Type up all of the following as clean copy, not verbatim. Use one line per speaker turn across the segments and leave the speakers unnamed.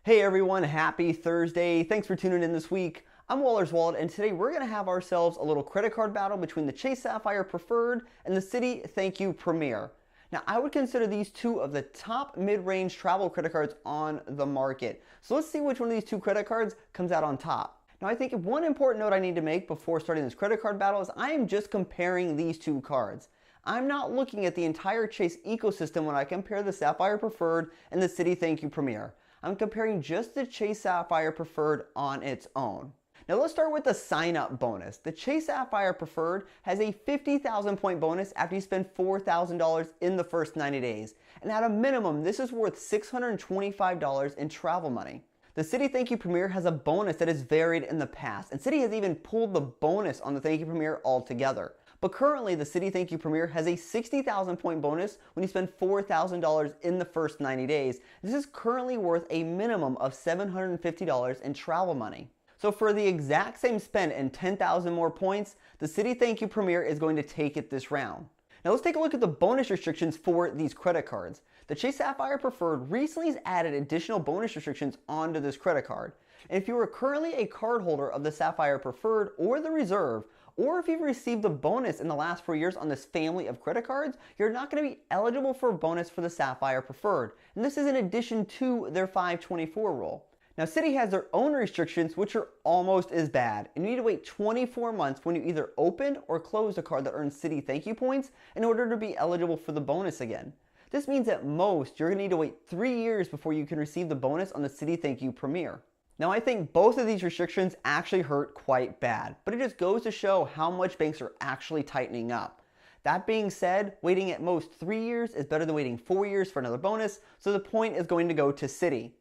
Hey everyone, happy Thursday. Thanks for tuning in this week. I'm Waller's Wallet, and today we're going to have ourselves a little credit card battle between the Chase Sapphire Preferred and the Citi Thank You Premier. Now, I would consider these two of the top mid-range travel credit cards on the market. So let's see which one of these two credit cards comes out on top. Now, I think one important note I need to make before starting this credit card battle is I am just comparing these two cards. I'm not looking at the entire Chase ecosystem when I compare the Sapphire Preferred and the Citi Thank You Premier. I'm comparing just the Chase Sapphire Preferred on its own. Now let's start with the sign-up bonus. The Chase Sapphire Preferred has a 50,000 point bonus after you spend $4,000 in the first 90 days. And at a minimum, this is worth $625 in travel money. The Citi Thank You Premier has a bonus that has varied in the past, and Citi has even pulled the bonus on the Thank You Premier altogether. But currently, the Citi Thank You Premier has a 60,000 point bonus when you spend $4,000 in the first 90 days. This is currently worth a minimum of $750 in travel money. So for the exact same spend and 10,000 more points, the Citi Thank You Premier is going to take it this round. Now let's take a look at the bonus restrictions for these credit cards. The Chase Sapphire Preferred recently has added additional bonus restrictions onto this credit card. And if you are currently a cardholder of the Sapphire Preferred or the Reserve, or if you've received the bonus in the last 4 years on this family of credit cards, you're not going to be eligible for a bonus for the Sapphire Preferred. And this is in addition to their 524 rule. Now, Citi has their own restrictions, which are almost as bad. And you need to wait 24 months when you either open or close a card that earns Citi Thank You points in order to be eligible for the bonus again. This means at most, you're going to need to wait 3 years before you can receive the bonus on the Citi Thank You Premier. Now, I think both of these restrictions actually hurt quite bad, but it just goes to show how much banks are actually tightening up. That being said, waiting at most 3 years is better than waiting 4 years for another bonus, so the point is going to go to Citi.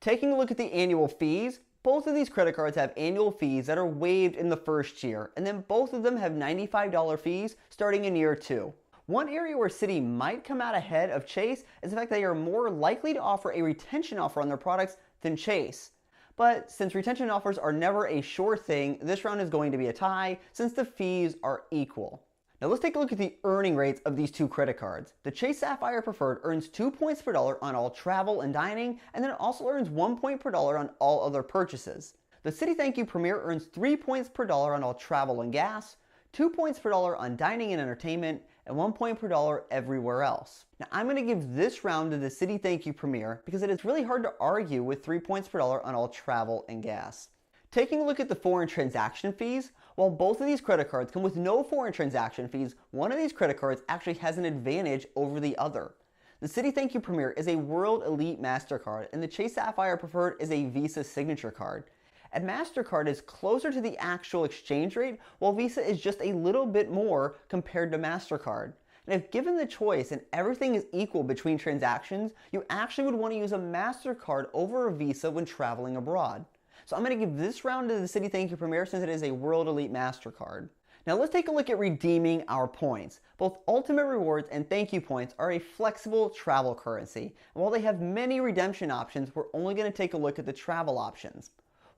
Taking a look at the annual fees, both of these credit cards have annual fees that are waived in the first year, and then both of them have $95 fees starting in year 2. One area where Citi might come out ahead of Chase is the fact that they are more likely to offer a retention offer on their products than Chase. But since retention offers are never a sure thing, this round is going to be a tie since the fees are equal. Now let's take a look at the earning rates of these two credit cards. The Chase Sapphire Preferred earns 2 points per dollar on all travel and dining, and then it also earns 1 point per dollar on all other purchases. The Citi Thank You Premier earns 3 points per dollar on all travel and gas, 2 points per dollar on dining and entertainment, and 1 point per dollar everywhere else. Now I'm going to give this round to the Citi Thank You Premier because it is really hard to argue with 3 points per dollar on all travel and gas. Taking a look at the foreign transaction fees, while both of these credit cards come with no foreign transaction fees, one of these credit cards actually has an advantage over the other. The Citi Thank You Premier is a World Elite MasterCard, and the Chase Sapphire Preferred is a Visa Signature card. And MasterCard is closer to the actual exchange rate, while Visa is just a little bit more compared to MasterCard. And if given the choice and everything is equal between transactions, you actually would want to use a MasterCard over a Visa when traveling abroad. So I'm going to give this round to the Citi Thank You Premier since it is a World Elite MasterCard. Now let's take a look at redeeming our points. Both Ultimate Rewards and Thank You Points are a flexible travel currency. And while they have many redemption options, we're only going to take a look at the travel options.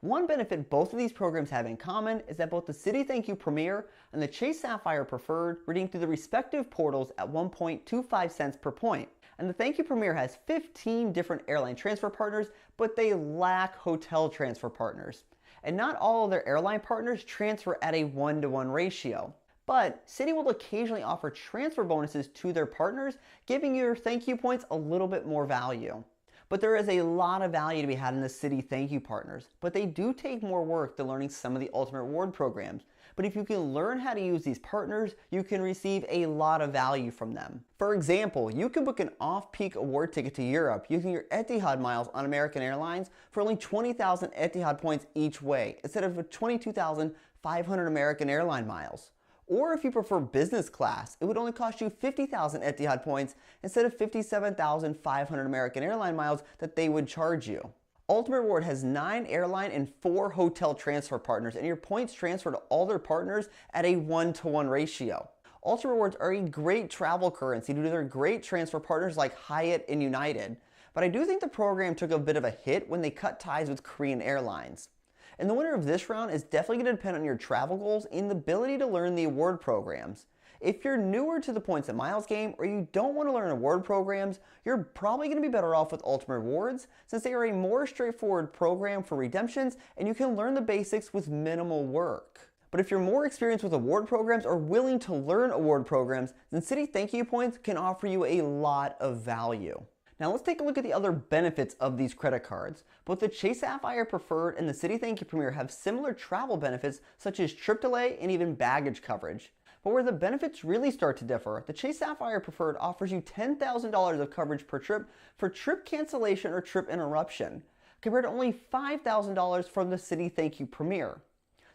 One benefit both of these programs have in common is that both the Citi Thank You Premier and the Chase Sapphire Preferred redeem through the respective portals at 1.25 cents per point. And the Thank You Premier has 15 different airline transfer partners, but they lack hotel transfer partners. And not all of their airline partners transfer at a 1-to-1 ratio. But Citi will occasionally offer transfer bonuses to their partners, giving your Thank You points a little bit more value. But there is a lot of value to be had in the Citi Thank You partners, but they do take more work than learning some of the Ultimate Reward programs. But if you can learn how to use these partners, you can receive a lot of value from them. For example, you can book an off-peak award ticket to Europe using your Etihad miles on American Airlines for only 20,000 Etihad points each way, instead of 22,500 American Airline miles. Or if you prefer business class, it would only cost you 50,000 Etihad points instead of 57,500 American Airline miles that they would charge you. Ultimate Reward has 9 airline and 4 hotel transfer partners, and your points transfer to all their partners at a 1-to-1 ratio. Ultimate Rewards are a great travel currency due to their great transfer partners like Hyatt and United. But I do think the program took a bit of a hit when they cut ties with Korean Airlines. And the winner of this round is definitely going to depend on your travel goals and the ability to learn the award programs. If you're newer to the points and miles game, or you don't want to learn award programs, you're probably going to be better off with Ultimate Rewards, since they are a more straightforward program for redemptions and you can learn the basics with minimal work. But if you're more experienced with award programs or willing to learn award programs, then Citi Thank You points can offer you a lot of value. Now let's take a look at the other benefits of these credit cards. Both the Chase Sapphire Preferred and the Citi Thank You Premier have similar travel benefits such as trip delay and even baggage coverage. But where the benefits really start to differ, the Chase Sapphire Preferred offers you $10,000 of coverage per trip for trip cancellation or trip interruption, compared to only $5,000 from the Citi Thank You Premier.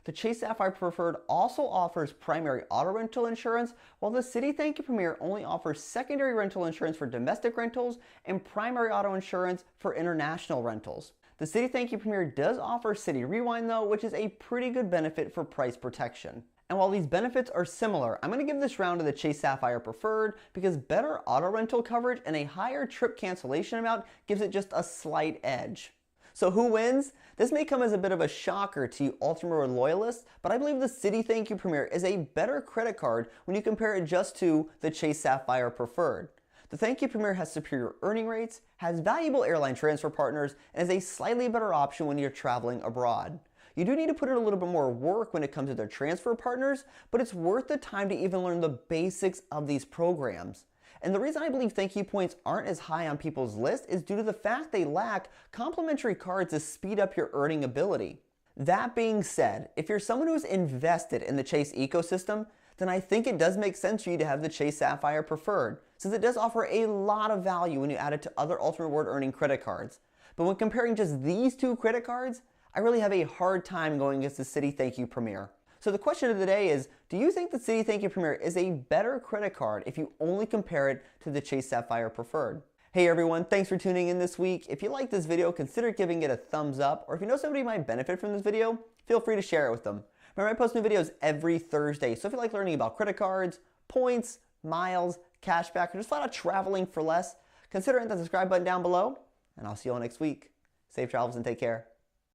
The Chase Sapphire Preferred also offers primary auto rental insurance, while the Citi Thank You Premier only offers secondary rental insurance for domestic rentals and primary auto insurance for international rentals. The Citi Thank You Premier does offer Citi Rewind though, which is a pretty good benefit for price protection. And while these benefits are similar, I'm going to give this round to the Chase Sapphire Preferred because better auto rental coverage and a higher trip cancellation amount gives it just a slight edge. So who wins? This may come as a bit of a shocker to you Ultimate Reward loyalists, but I believe the Citi Thank You Premier is a better credit card when you compare it just to the Chase Sapphire Preferred. The Thank You Premier has superior earning rates, has valuable airline transfer partners, and is a slightly better option when you're traveling abroad. You do need to put in a little bit more work when it comes to their transfer partners, but it's worth the time to even learn the basics of these programs. And the reason I believe Thank You points aren't as high on people's list is due to the fact they lack complimentary cards to speed up your earning ability. That being said, if you're someone who's invested in the Chase ecosystem, then I think it does make sense for you to have the Chase Sapphire Preferred, since it does offer a lot of value when you add it to other Ultimate Reward earning credit cards. But when comparing just these two credit cards, I really have a hard time going against the Citi Thank You Premier. So the question of the day is, do you think the Citi Thank You Premier is a better credit card if you only compare it to the Chase Sapphire Preferred? Hey everyone, thanks for tuning in this week. If you like this video, consider giving it a thumbs up, or if you know somebody might benefit from this video, feel free to share it with them. Remember, I post new videos every Thursday, so if you like learning about credit cards, points, miles, cashback, or just flat out traveling for less, consider hitting the subscribe button down below, and I'll see you all next week. Safe travels and take care.